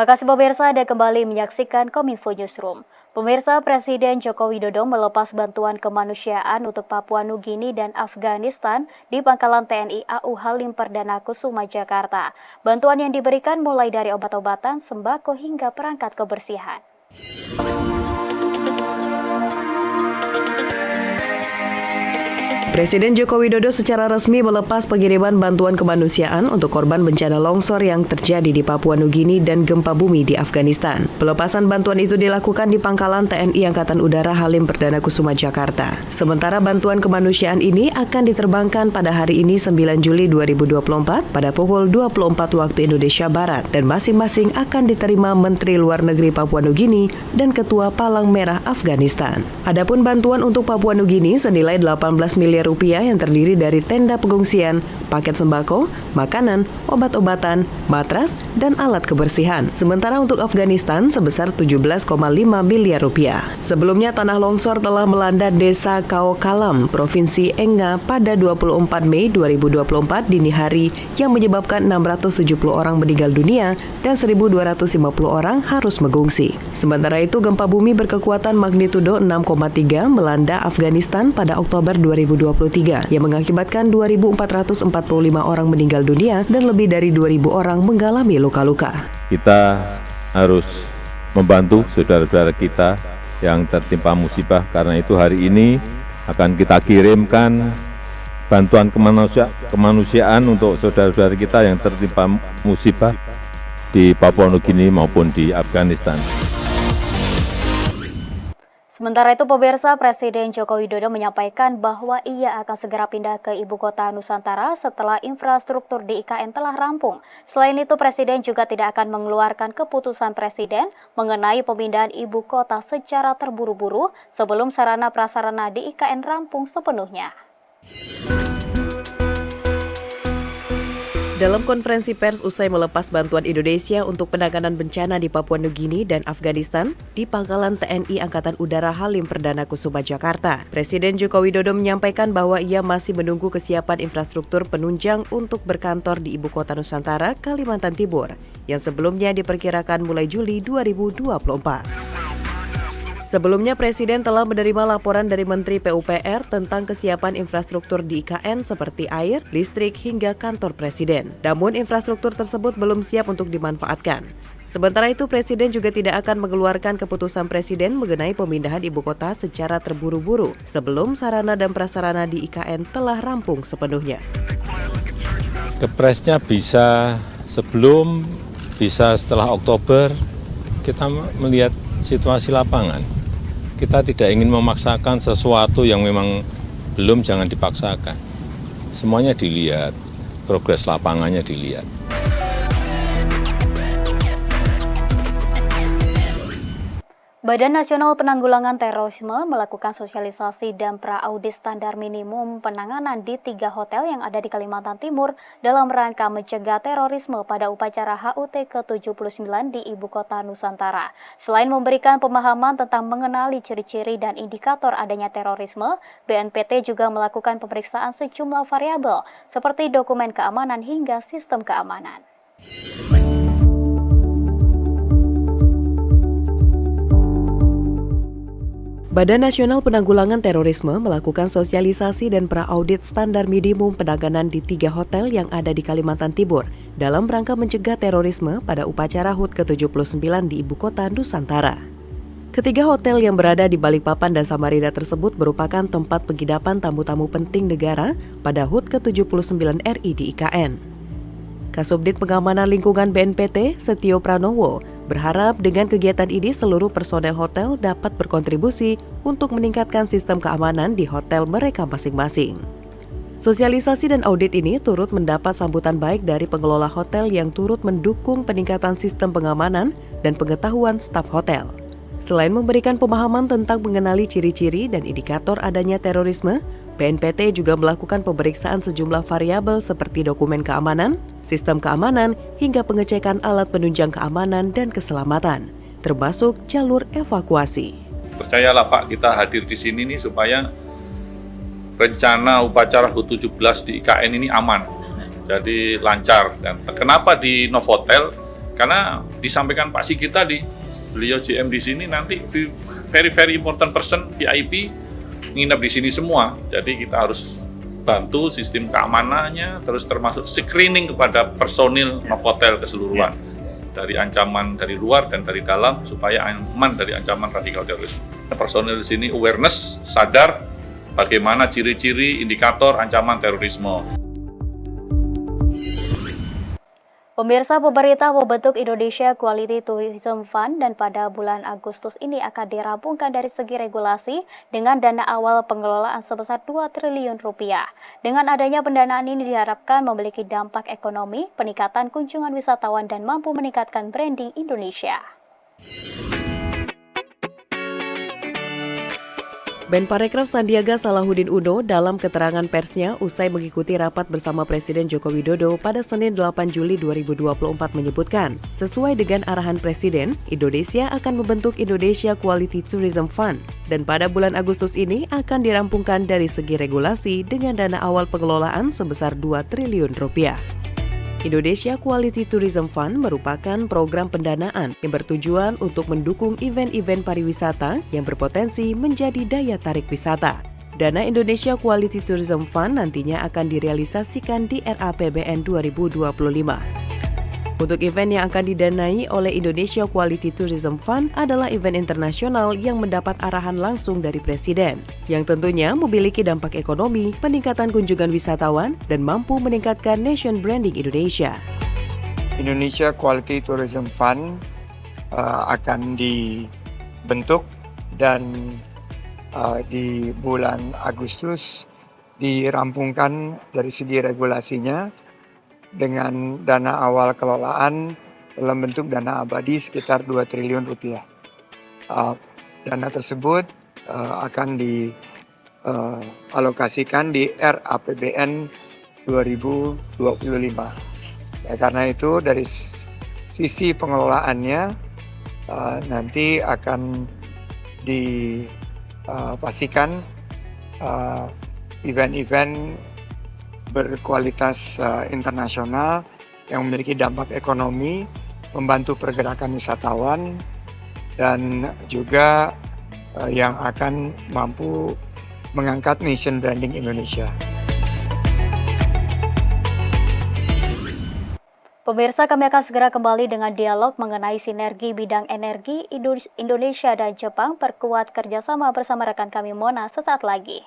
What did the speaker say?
Terima kasih pemirsa, Anda kembali menyaksikan Kominfo Newsroom. Pemirsa, Presiden Joko Widodo melepas bantuan kemanusiaan untuk Papua Nugini dan Afghanistan di Pangkalan TNI AU Halim Perdana Kusuma, Jakarta. Bantuan yang diberikan mulai dari obat-obatan, sembako hingga perangkat kebersihan. Presiden Joko Widodo secara resmi melepas pengiriman bantuan kemanusiaan untuk korban bencana longsor yang terjadi di Papua Nugini dan gempa bumi di Afghanistan. Pelepasan bantuan itu dilakukan di Pangkalan TNI Angkatan Udara Halim Perdana Kusuma, Jakarta. Sementara bantuan kemanusiaan ini akan diterbangkan pada hari ini 9 Juli 2024 pada pukul 24 waktu Indonesia Barat dan masing-masing akan diterima Menteri Luar Negeri Papua Nugini dan Ketua Palang Merah Afghanistan. Adapun bantuan untuk Papua Nugini senilai 18 miliar rupiah yang terdiri dari tenda pengungsian, paket sembako, makanan, obat-obatan, matras, dan alat kebersihan. Sementara untuk Afghanistan sebesar 17,5 miliar rupiah. Sebelumnya tanah longsor telah melanda desa Kaokalam, Provinsi Enga pada 24 Mei 2024 dini hari yang menyebabkan 670 orang meninggal dunia dan 1.250 orang harus mengungsi. Sementara itu gempa bumi berkekuatan magnitudo 6,3 melanda Afghanistan pada Oktober 2023 yang mengakibatkan 2.445 orang meninggal dunia dan lebih dari 2.000 orang mengalami luka-luka. Kita harus membantu saudara-saudara kita yang tertimpa musibah, karena itu hari ini akan kita kirimkan bantuan kemanusiaan untuk saudara-saudara kita yang tertimpa musibah di Papua Nugini maupun di Afghanistan. Sementara itu, pemirsa, Presiden Joko Widodo menyampaikan bahwa ia akan segera pindah ke Ibu Kota Nusantara setelah infrastruktur di IKN telah rampung. Selain itu, Presiden juga tidak akan mengeluarkan keputusan Presiden mengenai pemindahan Ibu Kota secara terburu-buru sebelum sarana prasarana di IKN rampung sepenuhnya. Dalam konferensi pers usai melepas bantuan Indonesia untuk penanganan bencana di Papua Nugini dan Afghanistan di Pangkalan TNI Angkatan Udara Halim Perdana Kusuma, Jakarta, Presiden Joko Widodo menyampaikan bahwa ia masih menunggu kesiapan infrastruktur penunjang untuk berkantor di Ibu Kota Nusantara, Kalimantan Timur, yang sebelumnya diperkirakan mulai Juli 2024. Sebelumnya, Presiden telah menerima laporan dari Menteri PUPR tentang kesiapan infrastruktur di IKN seperti air, listrik, hingga kantor Presiden. Namun, infrastruktur tersebut belum siap untuk dimanfaatkan. Sementara itu, Presiden juga tidak akan mengeluarkan keputusan Presiden mengenai pemindahan ibu kota secara terburu-buru sebelum sarana dan prasarana di IKN telah rampung sepenuhnya. Kepresnya bisa sebelum, bisa setelah Oktober, kita melihat situasi lapangan. Kita tidak ingin memaksakan sesuatu yang memang belum, jangan dipaksakan. Semuanya dilihat, progres lapangannya dilihat. Badan Nasional Penanggulangan Terorisme melakukan sosialisasi dan pra-audit standar minimum penanganan di 3 hotel yang ada di Kalimantan Timur dalam rangka mencegah terorisme pada upacara HUT ke-79 di Ibu Kota Nusantara. Selain memberikan pemahaman tentang mengenali ciri-ciri dan indikator adanya terorisme, BNPT juga melakukan pemeriksaan sejumlah variabel seperti dokumen keamanan hingga sistem keamanan. Badan Nasional Penanggulangan Terorisme melakukan sosialisasi dan pra-audit standar minimum penanganan di 3 hotel yang ada di Kalimantan Timur dalam rangka mencegah terorisme pada upacara HUT ke-79 di Ibu Kota Nusantara. Ketiga hotel yang berada di Balikpapan dan Samarinda tersebut merupakan tempat penginapan tamu-tamu penting negara pada HUT ke-79 RI di IKN. Kasubdit Pengamanan Lingkungan BNPT, Setio Pranowo, berharap dengan kegiatan ini seluruh personel hotel dapat berkontribusi untuk meningkatkan sistem keamanan di hotel mereka masing-masing. Sosialisasi dan audit ini turut mendapat sambutan baik dari pengelola hotel yang turut mendukung peningkatan sistem pengamanan dan pengetahuan staf hotel. Selain memberikan pemahaman tentang mengenali ciri-ciri dan indikator adanya terorisme, BNPT juga melakukan pemeriksaan sejumlah variabel seperti dokumen keamanan, sistem keamanan, hingga pengecekan alat penunjang keamanan dan keselamatan, termasuk jalur evakuasi. Percayalah Pak, kita hadir di sini nih supaya rencana upacara HUT 17 di IKN ini aman, jadi lancar. Dan kenapa di Novotel? Karena disampaikan Pak Sigit tadi, beliau GM di sini nanti very important person VIP nginep di sini semua. Jadi kita harus bantu sistem keamanannya, terus termasuk screening kepada personil Novotel keseluruhan dari ancaman dari luar dan dari dalam supaya aman dari ancaman radikal teroris. Personil di sini awareness, sadar bagaimana ciri-ciri indikator ancaman terorisme. Pemirsa, pemerintah membentuk Indonesia Quality Tourism Fund dan pada bulan Agustus ini akan dirampungkan dari segi regulasi dengan dana awal pengelolaan sebesar 2 triliun rupiah. Dengan adanya pendanaan ini diharapkan memiliki dampak ekonomi, peningkatan kunjungan wisatawan dan mampu meningkatkan branding Indonesia. Menparekraf Sandiaga Salahuddin Uno dalam keterangan persnya usai mengikuti rapat bersama Presiden Joko Widodo pada Senin 8 Juli 2024 menyebutkan, sesuai dengan arahan Presiden, Indonesia akan membentuk Indonesia Quality Tourism Fund dan pada bulan Agustus ini akan dirampungkan dari segi regulasi dengan dana awal pengelolaan sebesar 2 triliun rupiah. Indonesia Quality Tourism Fund merupakan program pendanaan yang bertujuan untuk mendukung event-event pariwisata yang berpotensi menjadi daya tarik wisata. Dana Indonesia Quality Tourism Fund nantinya akan direalisasikan di RAPBN 2025. Untuk event yang akan didanai oleh Indonesia Quality Tourism Fund adalah event internasional yang mendapat arahan langsung dari Presiden, yang tentunya memiliki dampak ekonomi, peningkatan kunjungan wisatawan, dan mampu meningkatkan nation branding Indonesia. Indonesia Quality Tourism Fund akan dibentuk dan di bulan Agustus dirampungkan dari segi regulasinya dengan dana awal kelolaan dalam bentuk dana abadi sekitar 2 triliun rupiah. Dana tersebut akan dialokasikan di RAPBN 2025. Karena itu dari sisi pengelolaannya nanti akan dipastikan event-event berkualitas internasional yang memiliki dampak ekonomi, membantu pergerakan wisatawan, dan juga yang akan mampu mengangkat nation branding Indonesia. Pemirsa, kami akan segera kembali dengan dialog mengenai sinergi bidang energi Indonesia dan Jepang perkuat kerjasama bersama rekan kami Mona sesaat lagi.